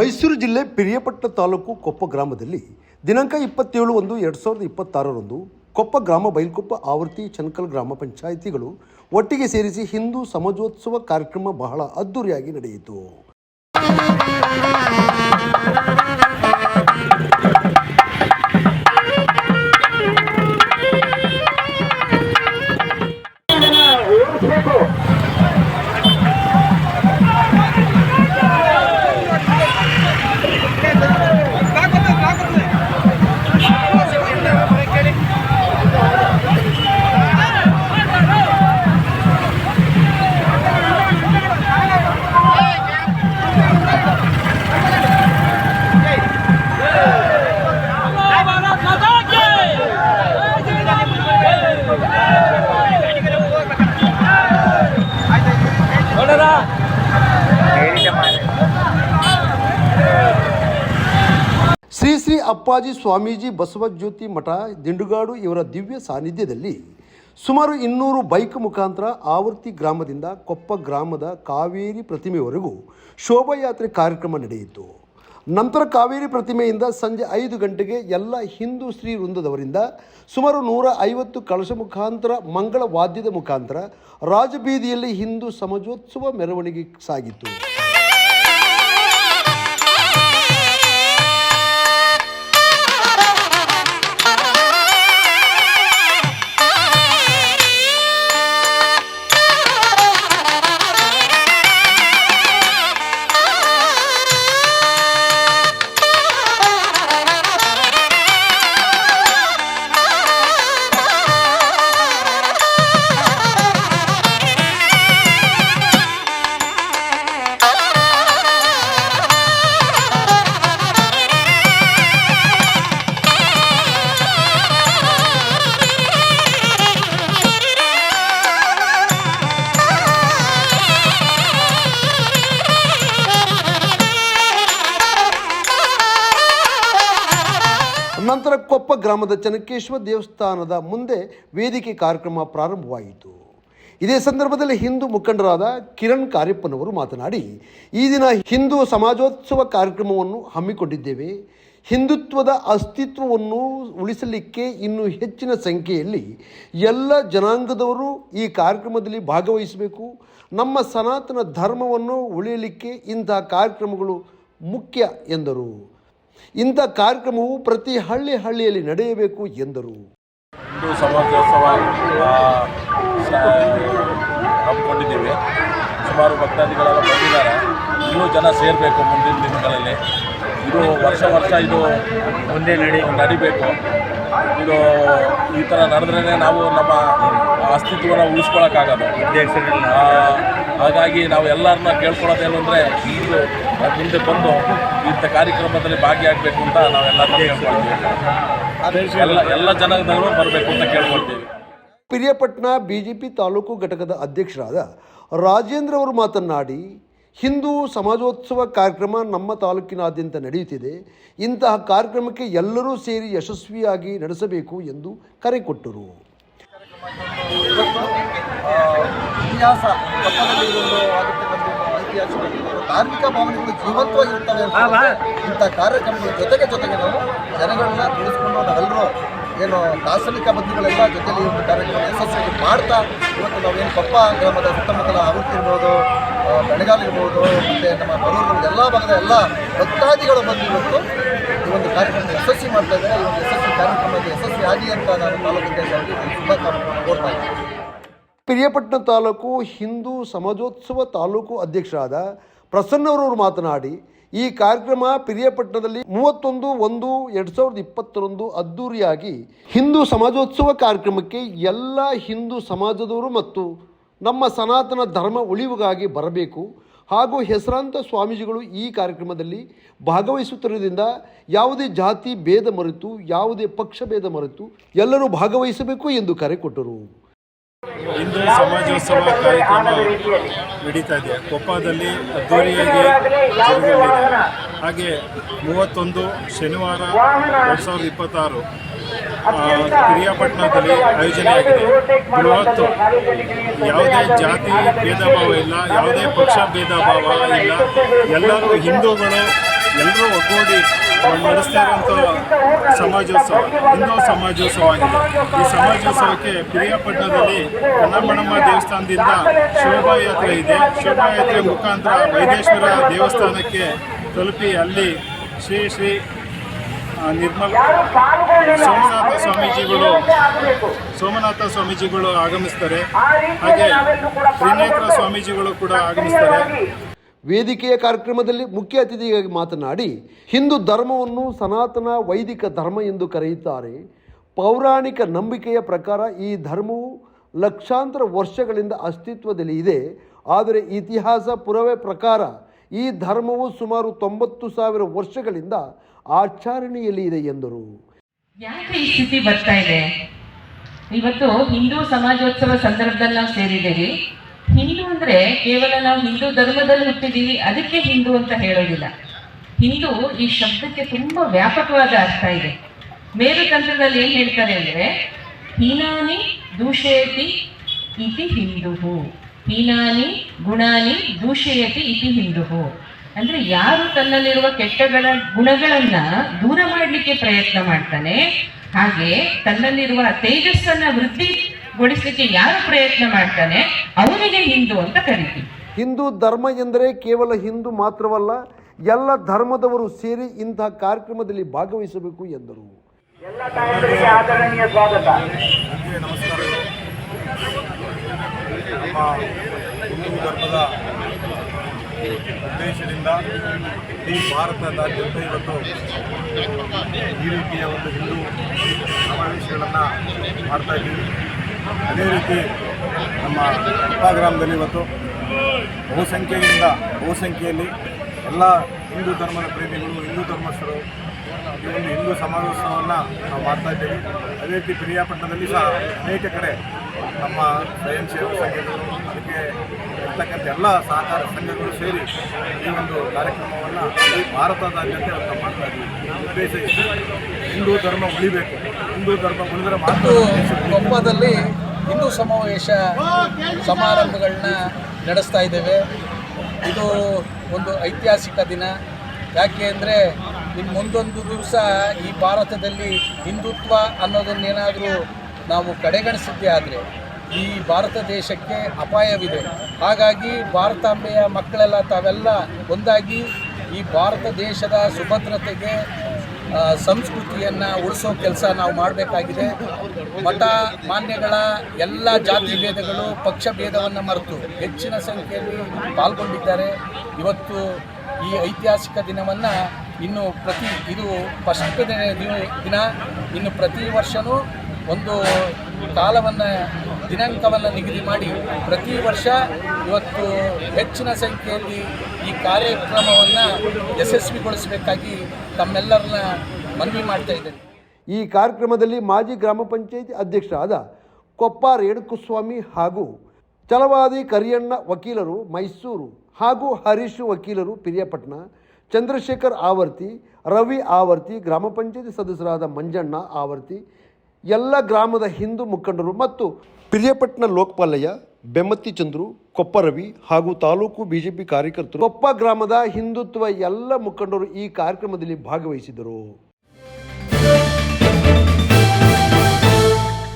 ಮೈಸೂರು ಜಿಲ್ಲೆ ಪಿರಿಯಾಪಟ್ಟಣ ತಾಲೂಕು ಕೊಪ್ಪ ಗ್ರಾಮದಲ್ಲಿ ದಿನಾಂಕ 27/1/2026 ಕೊಪ್ಪ ಗ್ರಾಮ ಬೈಲ್ಕೊಪ್ಪ ಆವರ್ತಿ ಚನ್ಕಲ್ ಗ್ರಾಮ ಪಂಚಾಯಿತಿಗಳು ಒಟ್ಟಿಗೆ ಸೇರಿಸಿ ಹಿಂದೂ ಸಮಾಜೋತ್ಸವ ಕಾರ್ಯಕ್ರಮ ಬಹಳ ಅದ್ದೂರಿಯಾಗಿ ನಡೆಯಿತು. ಶ್ರೀ ಶ್ರೀ ಅಪ್ಪಾಜಿ ಸ್ವಾಮೀಜಿ ಬಸವಜ್ಯೋತಿ ಮಠ ದಿಂಡುಗಾಡು ಇವರ ದಿವ್ಯ ಸಾನ್ನಿಧ್ಯದಲ್ಲಿ ಸುಮಾರು 200 ಬೈಕ್ ಮುಖಾಂತರ ಆವರ್ತಿ ಗ್ರಾಮದಿಂದ ಕೊಪ್ಪ ಗ್ರಾಮದ ಕಾವೇರಿ ಪ್ರತಿಮೆಯವರೆಗೂ ಶೋಭಾಯಾತ್ರೆ ಕಾರ್ಯಕ್ರಮ ನಡೆಯಿತು. ನಂತರ ಕಾವೇರಿ ಪ್ರತಿಮೆಯಿಂದ ಸಂಜೆ 5 ಗಂಟೆಗೆ ಎಲ್ಲ ಹಿಂದೂ ಶ್ರೀ ವೃಂದದವರಿಂದ ಸುಮಾರು 150 ಕಳಶ ಮುಖಾಂತರ ಮಂಗಳ ವಾದ್ಯದ ಮುಖಾಂತರ ರಾಜಬೀದಿಯಲ್ಲಿ ಹಿಂದೂ ಸಮಾಜೋತ್ಸವ ಮೆರವಣಿಗೆ ಸಾಗಿತು. ನಂತರ ಕೊಪ್ಪ ಗ್ರಾಮದ ಚನ್ನಕೇಶ್ವರ ದೇವಸ್ಥಾನದ ಮುಂದೆ ವೇದಿಕೆ ಕಾರ್ಯಕ್ರಮ ಪ್ರಾರಂಭವಾಯಿತು. ಇದೇ ಸಂದರ್ಭದಲ್ಲಿ ಹಿಂದೂ ಮುಖಂಡರಾದ ಕಿರಣ್ ಕಾರ್ಯಪ್ಪನವರು ಮಾತನಾಡಿ, ಈ ದಿನ ಹಿಂದೂ ಸಮಾಜೋತ್ಸವ ಕಾರ್ಯಕ್ರಮವನ್ನು ಹಮ್ಮಿಕೊಂಡಿದ್ದೇವೆ. ಹಿಂದುತ್ವದ ಅಸ್ತಿತ್ವವನ್ನು ಉಳಿಸಲಿಕ್ಕೆ ಇನ್ನೂ ಹೆಚ್ಚಿನ ಸಂಖ್ಯೆಯಲ್ಲಿ ಎಲ್ಲ ಜನಾಂಗದವರು ಈ ಕಾರ್ಯಕ್ರಮದಲ್ಲಿ ಭಾಗವಹಿಸಬೇಕು. ನಮ್ಮ ಸನಾತನ ಧರ್ಮವನ್ನು ಉಳಿಯಲಿಕ್ಕೆ ಇಂತಹ ಕಾರ್ಯಕ್ರಮಗಳು ಮುಖ್ಯ ಎಂದರು. ಇಂಥ ಕಾರ್ಯಕ್ರಮವು ಪ್ರತಿ ಹಳ್ಳಿಯಲ್ಲಿ ನಡೆಯಬೇಕು ಎಂದರು. ಹಿಂದೂ ಸಮಾಜೋತ್ಸವ ಹಮ್ಮಿಕೊಂಡಿದ್ದೇವೆ. ಸುಮಾರು ಭಕ್ತಾದಿಗಳೆಲ್ಲ ಬಂದಿದ್ದಾರೆ. ಇನ್ನೂ ಜನ ಸೇರಬೇಕು ಮುಂದಿನ ದಿನಗಳಲ್ಲಿ. ಇದು ವರ್ಷ ಇದು ಮುಂದೆ ನಡಿಬೇಕು. ಇದು ಈ ಥರ ನಡೆದ್ರೇ ನಾವು ನಮ್ಮ ಅಸ್ತಿತ್ವವನ್ನು ಉಳಿಸ್ಕೊಳ್ಳೋಕ್ಕಾಗೋದು. ಹಾಗಾಗಿ ನಾವು ಎಲ್ಲರನ್ನ ಕೇಳ್ಕೊಳ್ಳೋದೇನು ಅಂದರೆ ಇದು ಮುಂದೆ ಬಂದು ಇಂಥ ಕಾರ್ಯಕ್ರಮದಲ್ಲಿ ಭಾಗಿಯಾಗಬೇಕು ಅಂತ ನಾವೆಲ್ಲರನ್ನ ಕೇಳ್ಕೊಳ್ತೀವಿ. ಎಲ್ಲ ಜನಗಳು ಬರಬೇಕು ಅಂತ ಕೇಳ್ಕೊಳ್ತೀವಿ. ಪಿರಿಯಾಪಟ್ಟಣ ಬಿಜೆಪಿ ತಾಲೂಕು ಘಟಕದ ಅಧ್ಯಕ್ಷರಾದ ರಾಜೇಂದ್ರ ಅವರು ಮಾತನಾಡಿ, ಹಿಂದೂ ಸಮಾಜೋತ್ಸವ ಕಾರ್ಯಕ್ರಮ ನಮ್ಮ ತಾಲೂಕಿನಾದ್ಯಂತ ನಡೆಯುತ್ತಿದೆ. ಇಂತಹ ಕಾರ್ಯಕ್ರಮಕ್ಕೆ ಎಲ್ಲರೂ ಸೇರಿ ಯಶಸ್ವಿಯಾಗಿ ನಡೆಸಬೇಕು ಎಂದು ಕರೆ ಕೊಟ್ಟರು. ಇತಿಹಾಸ ಪಕ್ಕದಲ್ಲಿ ಇದೊಂದು ಆಗುತ್ತೆ, ಐತಿಹಾಸಿಕ ಧಾರ್ಮಿಕ ಭಾವನೆಗಳು ಜೀವಂತವಾಗಿರ್ತವೆ. ಇಂಥ ಕಾರ್ಯಕ್ರಮಗಳ ಜೊತೆಗೆ ನಾವು ಜನಗಳನ್ನ ತಿಳಿಸ್ಕೊಂಡು ನಾವೆಲ್ಲರೂ ಏನು ದಾರ್ಶನಿಕ ಬಂಧುಗಳೆಲ್ಲ ಜೊತೆಲಿ ಒಂದು ಕಾರ್ಯಕ್ರಮ ಯಶಸ್ವಿಯಾಗಿ ಮಾಡ್ತಾ ಇವತ್ತು ನಾವೇನು ಕೊಪ್ಪ ಗ್ರಾಮದ ಸುತ್ತಮುತ್ತಲ ಆವೃತ್ತಿ ಇರ್ಬೋದು, ಬೆಳಗಾವಿ ಇರ್ಬೋದು, ಮತ್ತು ನಮ್ಮ ಬಡವರು ಎಲ್ಲ ಭಾಗದ ಎಲ್ಲ ಭಕ್ತಾದಿಗಳು ಬಂದು ಇವತ್ತು ಈ ಒಂದು ಕಾರ್ಯಕ್ರಮ ಯಶಸ್ವಿ ಮಾಡ್ತಾ ಇದ್ದಾರೆ. ಈ ಒಂದು ಯಶಸ್ವಿ ಕಾರ್ಯಕ್ರಮಕ್ಕೆ ಯಶಸ್ವಿ ಆಗಿ ಅಂತ ನಾನು ತಾಲೂಕಿನಲ್ಲಿ ಶುಭಾಕಾಂಕ್ಷೆ ಕೋರ್ತಾ ಇದ್ದೀನಿ. ಪಿರಿಯಾಪಟ್ಟಣ ತಾಲೂಕು ಹಿಂದೂ ಸಮಾಜೋತ್ಸವ ತಾಲೂಕು ಅಧ್ಯಕ್ಷರಾದ ಪ್ರಸನ್ನರವರು ಮಾತನಾಡಿ, ಈ ಕಾರ್ಯಕ್ರಮ ಪಿರಿಯಾಪಟ್ಟಣದಲ್ಲಿ 31/1/2022 ಅದ್ದೂರಿಯಾಗಿ ಹಿಂದೂ ಸಮಾಜೋತ್ಸವ ಕಾರ್ಯಕ್ರಮಕ್ಕೆ ಎಲ್ಲ ಹಿಂದೂ ಸಮಾಜದವರು ಮತ್ತು ನಮ್ಮ ಸನಾತನ ಧರ್ಮ ಉಳಿವಿಗಾಗಿ ಬರಬೇಕು ಹಾಗೂ ಹೆಸರಾಂತ ಸ್ವಾಮೀಜಿಗಳು ಈ ಕಾರ್ಯಕ್ರಮದಲ್ಲಿ ಭಾಗವಹಿಸುತ್ತಿರುವುದರಿಂದ ಯಾವುದೇ ಜಾತಿ ಭೇದ ಮರೆತು ಯಾವುದೇ ಪಕ್ಷ ಭೇದ ಮರೆತು ಎಲ್ಲರೂ ಭಾಗವಹಿಸಬೇಕು ಎಂದು ಕರೆ ಕೊಟ್ಟರು. ಹಿಂದೂ ಸಮಾಜೋತ್ಸವ ಕಾರ್ಯಕ್ರಮ ನಡೀತಾ ಇದೆ. ಕೊಪ್ಪದಲ್ಲಿ ಅದ್ದೂರಿಯಾಗಿ ಜರುಗಲಿದೆ. ಹಾಗೆ 31 ಶನಿವಾರ 2026 ಪಿರಿಯಾಪಟ್ಟಣದಲ್ಲಿ ಆಯೋಜನೆಯಾಗಿದೆ. ಇವತ್ತು ಯಾವುದೇ ಜಾತಿ ಭೇದ ಭಾವ ಇಲ್ಲ, ಯಾವುದೇ ಪಕ್ಷ ಭೇದ ಭಾವ ಇಲ್ಲ. ಎಲ್ಲರೂ ಹಿಂದೂಗಳು ಒಗ್ಗೂಡಿ ನಡೆಸ್ತಾ ಇರುವಂಥ ಸಮಾಜೋತ್ಸವ ಹಿಂದೂ ಸಮಾಜೋತ್ಸವ ಆಗಿದೆ. ಈ ಸಮಾಜೋತ್ಸವಕ್ಕೆ ಪಿರಿಯಾಪಟ್ಟಣದಲ್ಲಿ ಕನ್ನಂಬಣ್ಣಮ್ಮ ದೇವಸ್ಥಾನದಿಂದ ಶೋಭಾಯಾತ್ರೆ ಇದೆ. ಶೋಭಾಯಾತ್ರೆ ಮುಖಾಂತರ ವೈದೇಶ್ವರ ದೇವಸ್ಥಾನಕ್ಕೆ ತಲುಪಿ ಅಲ್ಲಿ ಶ್ರೀ ಶ್ರೀ ನಿರ್ಮಲ ಸೋಮನಾಥ ಸ್ವಾಮೀಜಿಗಳು ಆಗಮಿಸ್ತಾರೆ. ಹಾಗೆ ತ್ರಿನೇತ್ರ ಸ್ವಾಮೀಜಿಗಳು ಕೂಡ ಆಗಮಿಸ್ತಾರೆ. ವೇದಿಕೆಯ ಕಾರ್ಯಕ್ರಮದಲ್ಲಿ ಮುಖ್ಯ ಅತಿಥಿಯಾಗಿ ಮಾತನಾಡಿ ಹಿಂದೂ ಧರ್ಮವನ್ನು ಸನಾತನ ವೈದಿಕ ಧರ್ಮ ಎಂದು ಕರೆಯುತ್ತಾರೆ. ಪೌರಾಣಿಕ ನಂಬಿಕೆಯ ಪ್ರಕಾರ ಈ ಧರ್ಮವು ಲಕ್ಷಾಂತರ ವರ್ಷಗಳಿಂದ ಅಸ್ತಿತ್ವದಲ್ಲಿ ಇದೆ. ಆದರೆ ಇತಿಹಾಸ ಪುರಾವೆ ಪ್ರಕಾರ ಈ ಧರ್ಮವು ಸುಮಾರು 90,000 ವರ್ಷಗಳಿಂದ ಆಚರಣೆಯಲ್ಲಿ ಇದೆ ಎಂದರು. ಯಾಕೆ ಈ ಸ್ಥಿತಿ ಬರ್ತಾ ಇದೆ? ಇವತ್ತು ಹಿಂದೂ ಸಮಾಜೋತ್ಸವ ಸಂದರ್ಭದಲ್ಲಿ ನಾವು ಸೇರಿದ್ದೇವೆ. ಹಿಂದೂ ಅಂದ್ರೆ ಕೇವಲ ನಾವು ಹಿಂದೂ ಧರ್ಮದಲ್ಲಿ ಹುಟ್ಟಿದೀವಿ ಅದಕ್ಕೆ ಹಿಂದೂ ಅಂತ ಹೇಳೋದಿಲ್ಲ. ಹಿಂದೂ ಈ ಶಬ್ದಕ್ಕೆ ತುಂಬಾ ವ್ಯಾಪಕವಾದ ಅರ್ಥ ಇದೆ. ಮೇರುತಂತ್ರದಲ್ಲಿ ಏನ್ ಹೇಳ್ತಾರೆ ಅಂದ್ರೆ ಹೀನಾನಿ ದೂಷಯತಿ ಇತಿ ಹಿಂದುಹು, ಹೀನಾನಿ ಗುಣಾನಿ ದೂಷಯತಿ ಇತಿ ಹಿಂದುಹು. ಅಂದ್ರೆ ಯಾರು ತನ್ನಲ್ಲಿರುವ ಗುಣಗಳನ್ನ ದೂರ ಮಾಡಲಿಕ್ಕೆ ಪ್ರಯತ್ನ ಮಾಡ್ತಾನೆ, ಹಾಗೆ ತನ್ನಲ್ಲಿರುವ ತೇಜಸ್ಸನ್ನ ವೃದ್ಧಿಗೊಳಿಸಲಿಕ್ಕೆ ಯಾರು ಪ್ರಯತ್ನ ಮಾಡ್ತಾನೆ ಅವನಿಗೆ ಹಿಂದೂ ಅಂತ ಕರಿತೀವಿ. ಹಿಂದೂ ಧರ್ಮ ಎಂದರೆ ಕೇವಲ ಹಿಂದೂ ಮಾತ್ರವಲ್ಲ, ಎಲ್ಲ ಧರ್ಮದವರು ಸೇರಿ ಇಂತಹ ಕಾರ್ಯಕ್ರಮದಲ್ಲಿ ಭಾಗವಹಿಸಬೇಕು ಎಂದರು. ಆದರಣೀಯ ಸ್ವಾಗತ. ನಮಸ್ಕಾರಗಳು. ನಮ್ಮ ಹಿಂದೂ ಧರ್ಮದ ಉದ್ದೇಶದಿಂದ ಈ ಭಾರತದಾದ್ಯಂತ ಇವತ್ತು ಈ ರೀತಿಯ ಒಂದು ಹಿಂದೂ ಸಮಾವೇಶಗಳನ್ನು ಮಾಡ್ತಾ ಇದ್ದೀವಿ. ಅದೇ ರೀತಿ ನಮ್ಮ ಕೊಪ್ಪ ಗ್ರಾಮದಲ್ಲಿ ಇವತ್ತು ಬಹುಸಂಖ್ಯೆಯಲ್ಲಿ ಎಲ್ಲ ಹಿಂದೂ ಧರ್ಮದ ಪ್ರೇಮಿಗಳು, ಹಿಂದೂ ಧರ್ಮಸ್ಥರು ಈ ಒಂದು ಹಿಂದೂ ಸಮಾವೇಶವನ್ನು ನಾವು ಮಾಡ್ತಾ ಇದ್ದೇವೆ. ಅದೇ ರೀತಿ ಪಿರಿಯಾಪಟ್ಟಣದಲ್ಲಿ ಸಹ ಅನೇಕ ಕಡೆ ನಮ್ಮ ಸ್ವಯಂ ಸೇವಕ ಸಂಘಗಳು, ಅದಕ್ಕೆ ಇರ್ತಕ್ಕಂಥ ಎಲ್ಲ ಸಹಕಾರ ಸಂಘಗಳು ಸೇರಿ ಈ ಒಂದು ಕಾರ್ಯಕ್ರಮವನ್ನು ಈ ಭಾರತದಾದ್ಯಂತ ನಾವು ಮಾಡ್ತಾ ಇದ್ದೀವಿ. ಉದ್ದೇಶ ಇಷ್ಟು, ಹಿಂದೂ ಧರ್ಮ ಉಳಿಬೇಕು. ಹಿಂದೂ ಧರ್ಮ ಉಳಿದರೆ ಮಾತ್ರ. ಕೊಪ್ಪದಲ್ಲಿ ಹಿಂದೂ ಸಮಾವೇಶ ಸಮಾರಂಭಗಳನ್ನ ನಡೆಸ್ತಾ ಇದ್ದೇವೆ. ಇದು ಒಂದು ಐತಿಹಾಸಿಕ ದಿನ. ಯಾಕೆ ಅಂದರೆ ಇನ್ನು ಮುಂದೊಂದು ದಿವಸ ಈ ಭಾರತದಲ್ಲಿ ಹಿಂದುತ್ವ ಅನ್ನೋದನ್ನೇನಾದರೂ ನಾವು ಕಡೆಗಣಿಸಿದ್ದೇ ಆದರೆ ಈ ಭಾರತ ದೇಶಕ್ಕೆ ಅಪಾಯವಿದೆ. ಹಾಗಾಗಿ ಭಾರತಾಂಬೆಯ ಮಕ್ಕಳೆಲ್ಲ ತಾವೆಲ್ಲ ಒಂದಾಗಿ ಈ ಭಾರತ ದೇಶದ ಸುಭದ್ರತೆಗೆ ಸಂಸ್ಕೃತಿಯನ್ನು ಉಳಿಸೋ ಕೆಲಸ ನಾವು ಮಾಡಬೇಕಾಗಿದೆ. ಮಠ ಮಾನ್ಯಗಳ ಎಲ್ಲ ಜಾತಿ ಭೇದಗಳು, ಪಕ್ಷ ಭೇದವನ್ನು ಮರೆತು ಹೆಚ್ಚಿನ ಸಂಖ್ಯೆಯಲ್ಲಿ ಪಾಲ್ಗೊಂಡಿದ್ದಾರೆ. ಇವತ್ತು ಈ ಐತಿಹಾಸಿಕ ದಿನವನ್ನು ಇದು ಫಸ್ಟ್ ದಿನ. ಇನ್ನು ಪ್ರತಿ ವರ್ಷವೂ ಒಂದು ದಿನಾಂಕವನ್ನು ನಿಗದಿ ಮಾಡಿ ಪ್ರತಿ ವರ್ಷ ಇವತ್ತು ಹೆಚ್ಚಿನ ಸಂಖ್ಯೆಯಲ್ಲಿ ಈ ಕಾರ್ಯಕ್ರಮವನ್ನು ಯಶಸ್ವಿಗೊಳಿಸಬೇಕಾಗಿ ತಮ್ಮೆಲ್ಲರನ್ನ ಮನವಿ ಮಾಡ್ತಾ ಇದ್ದೇನೆ. ಈ ಕಾರ್ಯಕ್ರಮದಲ್ಲಿ ಮಾಜಿ ಗ್ರಾಮ ಪಂಚಾಯಿತಿ ಅಧ್ಯಕ್ಷರಾದ ಕೊಪ್ಪ ರೇಣುಕುಸ್ವಾಮಿ ಹಾಗೂ ಛಲವಾದಿ ಕರಿಯಣ್ಣ ವಕೀಲರು ಮೈಸೂರು ಹಾಗೂ ಹರೀಶ್ ವಕೀಲರು ಪಿರಿಯಾಪಟ್ಟಣ, ಚಂದ್ರಶೇಖರ್ ಆವರ್ತಿ, ರವಿ ಆವರ್ತಿ, ಗ್ರಾಮ ಪಂಚಾಯಿತಿ ಸದಸ್ಯರಾದ ಮಂಜಣ್ಣ ಆವರ್ತಿ, ಎಲ್ಲ ಗ್ರಾಮದ ಹಿಂದೂ ಮುಖಂಡರು ಮತ್ತು ಪಿರಿಯಾಪಟ್ಟಣ ಲೋಕಪಾಲಯ್ಯ, ಬೆಮ್ಮತ್ತಿ ಚಂದ್ರು, ಕೊಪ್ಪ ರವಿ ಹಾಗೂ ತಾಲೂಕು ಬಿಜೆಪಿ ಕಾರ್ಯಕರ್ತರು, ಕೊಪ್ಪ ಗ್ರಾಮದ ಹಿಂದುತ್ವ ಎಲ್ಲ ಮುಖಂಡರು ಈ ಕಾರ್ಯಕ್ರಮದಲ್ಲಿ ಭಾಗವಹಿಸಿದರು.